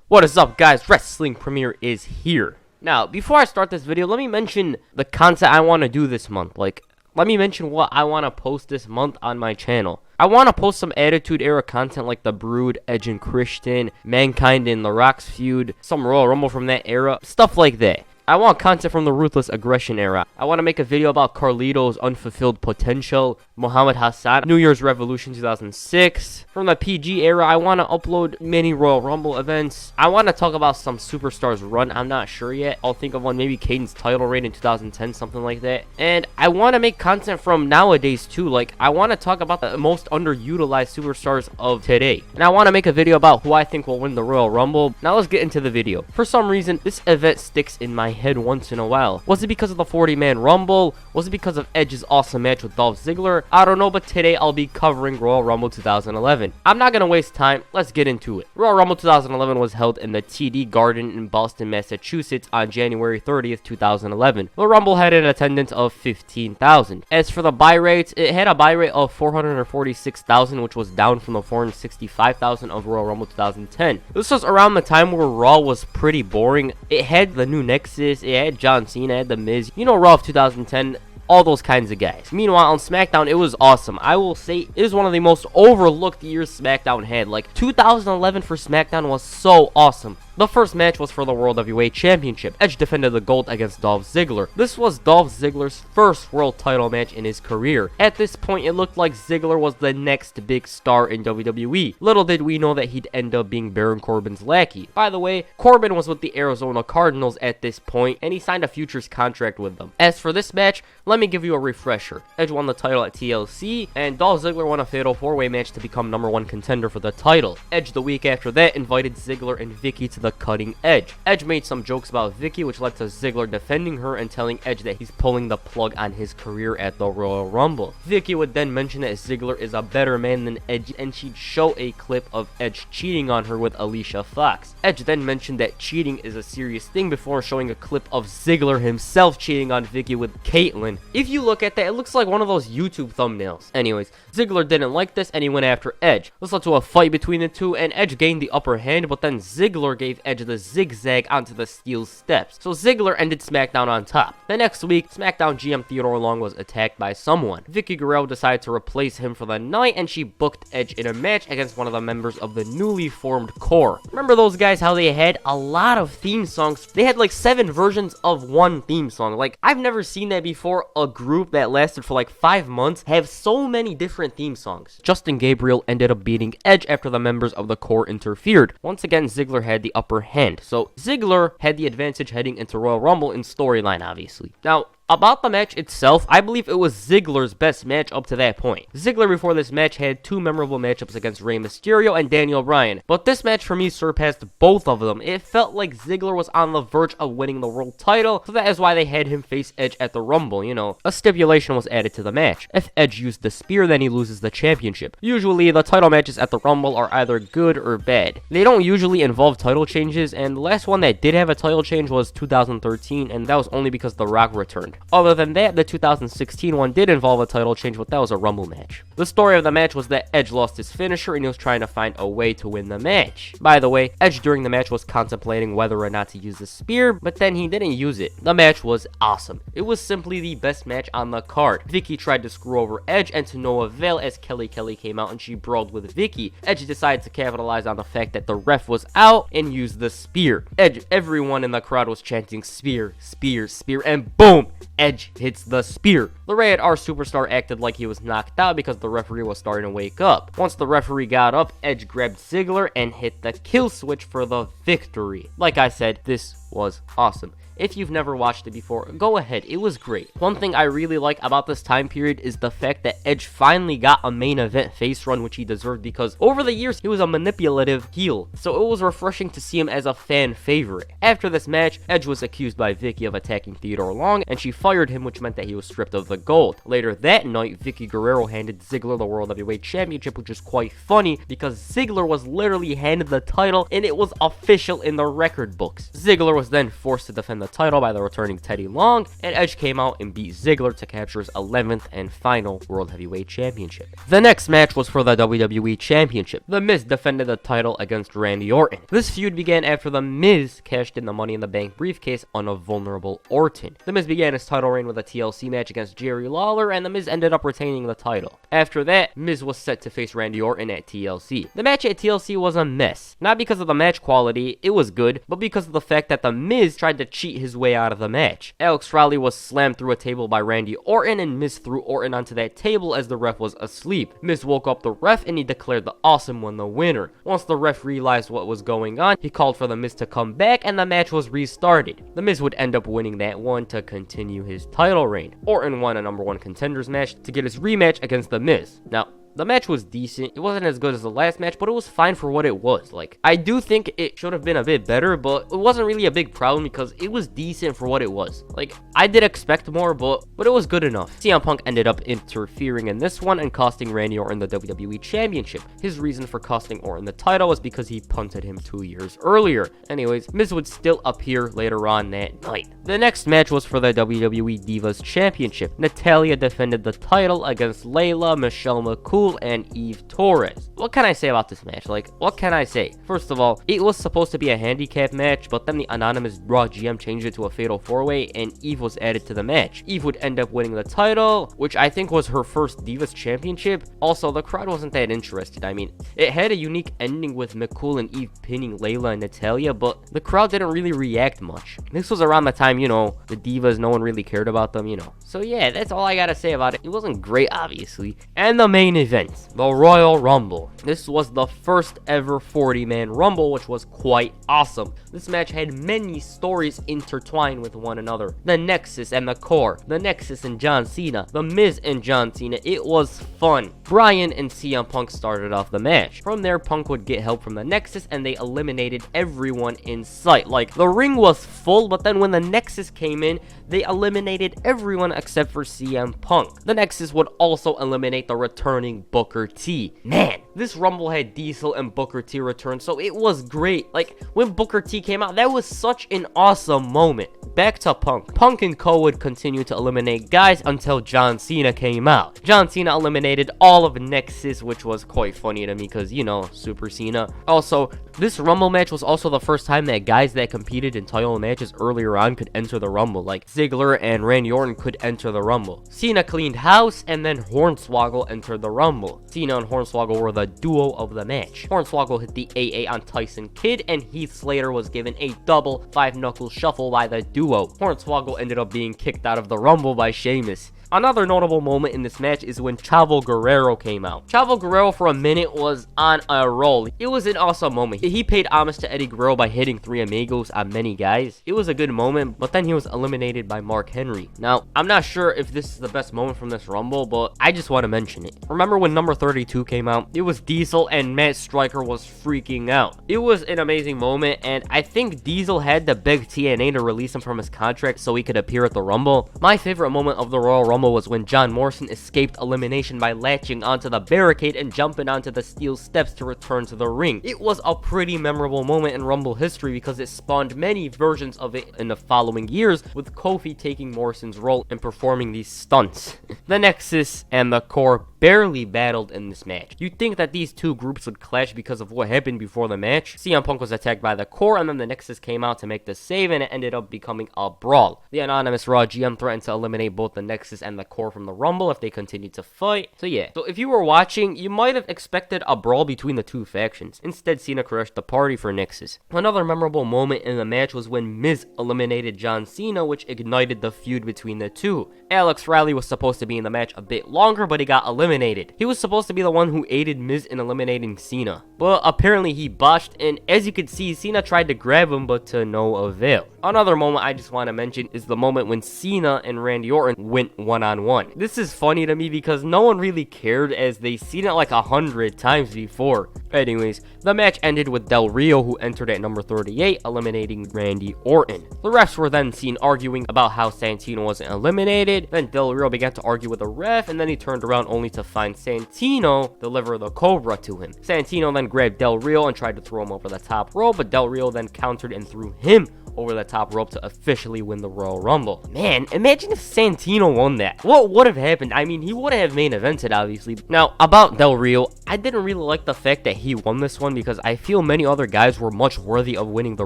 What is up, guys? Wrestling Premiere is here. Now, before I start this video, let me mention the content I want to do this month. Let me mention what I want to post this month on my channel. I want to post some Attitude Era content like The Brood, Edge and Christian, Mankind and The Rock's feud, some Royal Rumble from that era, stuff like that. I want content from the Ruthless Aggression era. I want to make a video about Carlito's unfulfilled potential, Muhammad Hassan, New Year's Revolution 2006. From the PG era, I want to upload many Royal Rumble events. I want to talk about some Superstars run. I'm not sure yet. I'll think of one, maybe Caden's title reign in 2010, something like that. And I want to make content from nowadays too. I want to talk about the most underutilized Superstars of today. And I want to make a video about who I think will win the Royal Rumble. Now let's get into the video. For some reason, this event sticks in my head once in a while. Was it because of the 40-man Rumble? Was it because of Edge's awesome match with Dolph Ziggler? I don't know, but today I'll be covering Royal Rumble 2011. I'm not gonna waste time, let's get into it. Royal Rumble 2011 was held in the TD Garden in Boston, Massachusetts on January 30th, 2011. The Rumble had an attendance of 15,000. As for the buy rates, it had a buy rate of 446,000, which was down from the 465,000 of Royal Rumble 2010. This was around the time where Raw was pretty boring. It had the new Nexus, it had John Cena, it had The Miz, you know, Raw of 2010, all those kinds of guys. Meanwhile, on SmackDown, it was awesome. I will say it is one of the most overlooked years SmackDown had. 2011 for SmackDown was so awesome. The first match was for the World Heavyweight Championship. Edge defended the gold against Dolph Ziggler. This was Dolph Ziggler's first world title match in his career. At this point, it looked like Ziggler was the next big star in WWE. Little did we know that he'd end up being Baron Corbin's lackey. By the way, Corbin was with the Arizona Cardinals at this point, and he signed a futures contract with them. As for this match, let me give you a refresher. Edge won the title at TLC, and Dolph Ziggler won a fatal 4-way match to become #1 contender for the title. Edge the week after that invited Ziggler and Vicky to the cutting edge. Edge made some jokes about Vicky, which led to Ziggler defending her and telling Edge that he's pulling the plug on his career at the Royal Rumble. Vicky would then mention that Ziggler is a better man than Edge, and she'd show a clip of Edge cheating on her with Alicia Fox. Edge then mentioned that cheating is a serious thing before showing a clip of Ziggler himself cheating on Vicky with Caitlyn. If you look at that, it looks like one of those YouTube thumbnails. Anyways, Ziggler didn't like this and he went after Edge. This led to a fight between the two, and Edge gained the upper hand, but then Ziggler gave Edge the zigzag onto the steel steps. So Ziggler ended SmackDown on top. The next week, SmackDown GM Theodore Long was attacked by someone. Vicky Guerrero decided to replace him for the night, and she booked Edge in a match against one of the members of the newly formed Core. Remember those guys, how they had a lot of theme songs? They had 7 versions of one theme song. I've never seen that before. A group that lasted for 5 months have so many different theme songs. Justin Gabriel ended up beating Edge after the members of the Core interfered. Once again, Ziggler had the upper hand. So Ziggler had the advantage heading into Royal Rumble in storyline, obviously. Now, about the match itself, I believe it was Ziggler's best match up to that point. Ziggler before this match had 2 memorable matchups against Rey Mysterio and Daniel Bryan, but this match for me surpassed both of them. It felt like Ziggler was on the verge of winning the world title, so that is why they had him face Edge at the Rumble. You know, a stipulation was added to the match. If Edge used the spear, then he loses the championship. Usually, the title matches at the Rumble are either good or bad. They don't usually involve title changes, and the last one that did have a title change was 2013, and that was only because The Rock returned. Other than that, the 2016 one did involve a title change, but that was a Rumble match. The story of the match was that Edge lost his finisher and he was trying to find a way to win the match. By the way, Edge during the match was contemplating whether or not to use the spear, but then he didn't use it. The match was awesome. It was simply the best match on the card. Vicky tried to screw over Edge, and to no avail as Kelly came out and she brawled with Vicky. Edge decided to capitalize on the fact that the ref was out and used the spear. Everyone in the crowd was chanting spear, spear, spear, and boom! Edge hits the spear. The Rated R Superstar acted like he was knocked out because the referee was starting to wake up. Once the referee got up, Edge grabbed Ziggler and hit the kill switch for the victory. Like I said, this was awesome. If you've never watched it before, go ahead, it was great. One thing I really like about this time period is the fact that Edge finally got a main event face run, which he deserved, because over the years he was a manipulative heel, so it was refreshing to see him as a fan favorite. After this match, Edge was accused by Vicky of attacking Theodore Long, and she fired him, which meant that he was stripped of the gold. Later that night, Vicky Guerrero handed Ziggler the World Heavyweight Championship, which is quite funny because Ziggler was literally handed the title and it was official in the record books. Ziggler was then forced to defend the the title by the returning Teddy Long, and Edge came out and beat Ziggler to capture his 11th and final World Heavyweight Championship. The next match was for the WWE Championship. The Miz defended the title against Randy Orton. This feud began after The Miz cashed in the Money in the Bank briefcase on a vulnerable Orton. The Miz began his title reign with a TLC match against Jerry Lawler, and The Miz ended up retaining the title. After that, Miz was set to face Randy Orton at TLC. The match at TLC was a mess. Not because of the match quality, it was good, but because of the fact that The Miz tried to cheat his way out of the match. Alex Riley was slammed through a table by Randy Orton, and Miz threw Orton onto that table as the ref was asleep. Miz woke up the ref and he declared the Awesome One the winner. Once the ref realized what was going on, he called for The Miz to come back and the match was restarted. The Miz would end up winning that one to continue his title reign. Orton won a number 1 contenders match to get his rematch against The Miz. Now, the match was decent. It wasn't as good as the last match, but it was fine for what it was. Like, I do think it should have been a bit better, but it wasn't really a big problem because it was decent for what it was. Like, I did expect more, but it was good enough. CM Punk ended up interfering in this one and costing Randy Orton the WWE Championship. His reason for costing Orton the title was because he punted him 2 years earlier. Anyways, Miz would still appear later on that night. The next match was for the WWE Divas Championship. Natalya defended the title against Layla, Michelle McCool, and Eve Torres. What can I say about this match? Like, what can I say? First of all, it was supposed to be a handicap match, but then the anonymous Raw GM changed it to a fatal 4-way, and Eve was added to the match. Eve would end up winning the title, which I think was her first Divas Championship. Also, the crowd wasn't that interested. I mean, it had a unique ending with McCool and Eve pinning Layla and Natalya, but the crowd didn't really react much. This was around the time, you know, the Divas, no one really cared about them, you know. So yeah, that's all I gotta say about it. It wasn't great, obviously. And the main event, the Royal Rumble. This was the first ever 40-man Rumble, which was quite awesome. This match had many stories intertwined with one another. The Nexus and the Core, the Nexus and John Cena, the Miz and John Cena. It was fun. Bryan and CM Punk started off the match. From there, Punk would get help from the Nexus, and they eliminated everyone in sight. Like, the ring was full, but then when the Nexus came in, they eliminated everyone except for CM Punk. The Nexus would also eliminate the returning Booker T. Man, this Rumble had Diesel and Booker T return, so it was great. Like, when Booker T came out, that was such an awesome moment. Back to Punk. Punk and Co would continue to eliminate guys until John Cena came out. John Cena eliminated all of Nexus, which was quite funny to me because, you know, Super Cena. Also, this Rumble match was also the first time that guys that competed in title matches earlier on could enter the Rumble. Like, Ziggler and Randy Orton could enter the Rumble. Cena cleaned house, and then Hornswoggle entered the Rumble. Cena and Hornswoggle were the duo of the match. Hornswoggle hit the AA on Tyson Kidd, and Heath Slater was given a double 5-knuckle shuffle by the duo. Hornswoggle ended up being kicked out of the Rumble by Sheamus. Another notable moment in this match is when Chavo Guerrero came out. Chavo Guerrero for a minute was on a roll. It was an awesome moment. He paid homage to Eddie Guerrero by hitting 3 amigos on many guys. It was a good moment, but then he was eliminated by Mark Henry. Now, I'm not sure if this is the best moment from this Rumble, but I just want to mention it. Remember when number 32 came out? It was Diesel and Matt Striker was freaking out. It was an amazing moment, and I think Diesel had to beg TNA to release him from his contract so he could appear at the Rumble. My favorite moment of the Royal Rumble was when John Morrison escaped elimination by latching onto the barricade and jumping onto the steel steps to return to the ring. It was a pretty memorable moment in Rumble history because it spawned many versions of it in the following years, with Kofi taking Morrison's role and performing these stunts. The Nexus and the Core barely battled in this match. You'd think that these two groups would clash because of what happened before the match. CM Punk was attacked by the Core, and then the Nexus came out to make the save, and it ended up becoming a brawl. The anonymous Raw GM threatened to eliminate both the Nexus and the Core from the Rumble if they continued to fight. So yeah, so if you were watching, you might have expected a brawl between the two factions. Instead, Cena crashed the party for Nexus. Another memorable moment in the match was when Miz eliminated John Cena, which ignited the feud between the two. Alex Riley was supposed to be in the match a bit longer, but he got eliminated. He was supposed to be the one who aided Miz in eliminating Cena, but apparently he botched, and as you can see, Cena tried to grab him, but to no avail. Another moment I just want to mention is the moment when Cena and Randy Orton went one-on-one. This is funny to me because no one really cared, as they've seen it like 100 times before. Anyways, the match ended with Del Rio, who entered at number 38, eliminating Randy Orton. The refs were then seen arguing about how Santino wasn't eliminated. Then Del Rio began to argue with the ref, and then he turned around only to find Santino deliver the Cobra to him. Santino then grabbed Del Rio and tried to throw him over the top rope, but Del Rio then countered and threw him over the top rope to officially win the Royal Rumble. Man, imagine if Santino won that. What would have happened? I mean, he would have main evented, obviously. Now, about Del Rio, I didn't really like the fact that he won this one because I feel many other guys were much worthy of winning the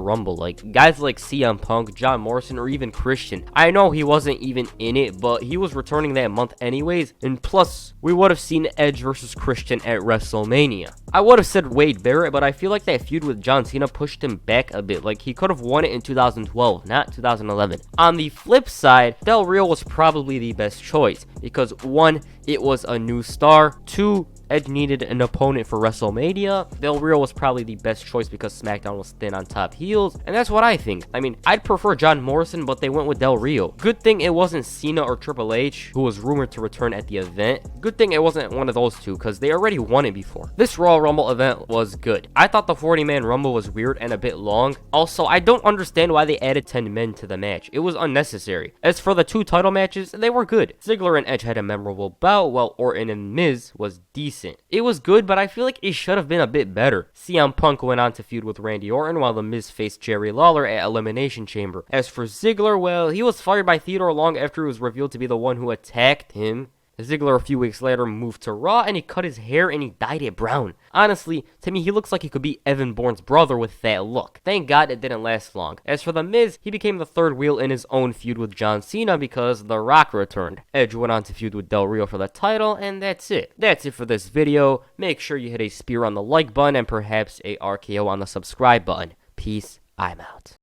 Rumble. Like, guys like CM Punk, John Morrison, or even Christian. I know he wasn't even in it, but he was returning that month anyways. And plus, we would have seen Edge versus Christian at WrestleMania. I would have said Wade Barrett, but I feel like that feud with John Cena pushed him back a bit. Like, he could have won it in 2012, not 2011. On the flip side, Del Rio was probably the best choice because 1, it was a new star, 2, Edge needed an opponent for WrestleMania. Del Rio was probably the best choice because SmackDown was thin on top heels, and that's what I think. I mean, I'd prefer John Morrison, but they went with Del Rio. Good thing it wasn't Cena or Triple H, who was rumored to return at the event. Good thing it wasn't one of those two, because they already won it before. This Royal Rumble event was good. I thought the 40-man Rumble was weird and a bit long. Also, I don't understand why they added 10 men to the match. It was unnecessary. As for the 2 title matches, they were good. Ziggler and Edge had a memorable bout, while Orton and Miz was decent. It was good, but I feel like it should have been a bit better. CM Punk went on to feud with Randy Orton, while The Miz faced Jerry Lawler at Elimination Chamber. As for Ziggler, well, he was fired by Theodore long after he was revealed to be the one who attacked him. Ziggler a few weeks later moved to Raw and he cut his hair and he dyed it brown. Honestly, to me he looks like he could be Evan Bourne's brother with that look. Thank God it didn't last long. As for The Miz, he became the third wheel in his own feud with John Cena because The Rock returned. Edge went on to feud with Del Rio for the title, and that's it. That's it for this video. Make sure you hit a spear on the like button and perhaps a RKO on the subscribe button. Peace, I'm out.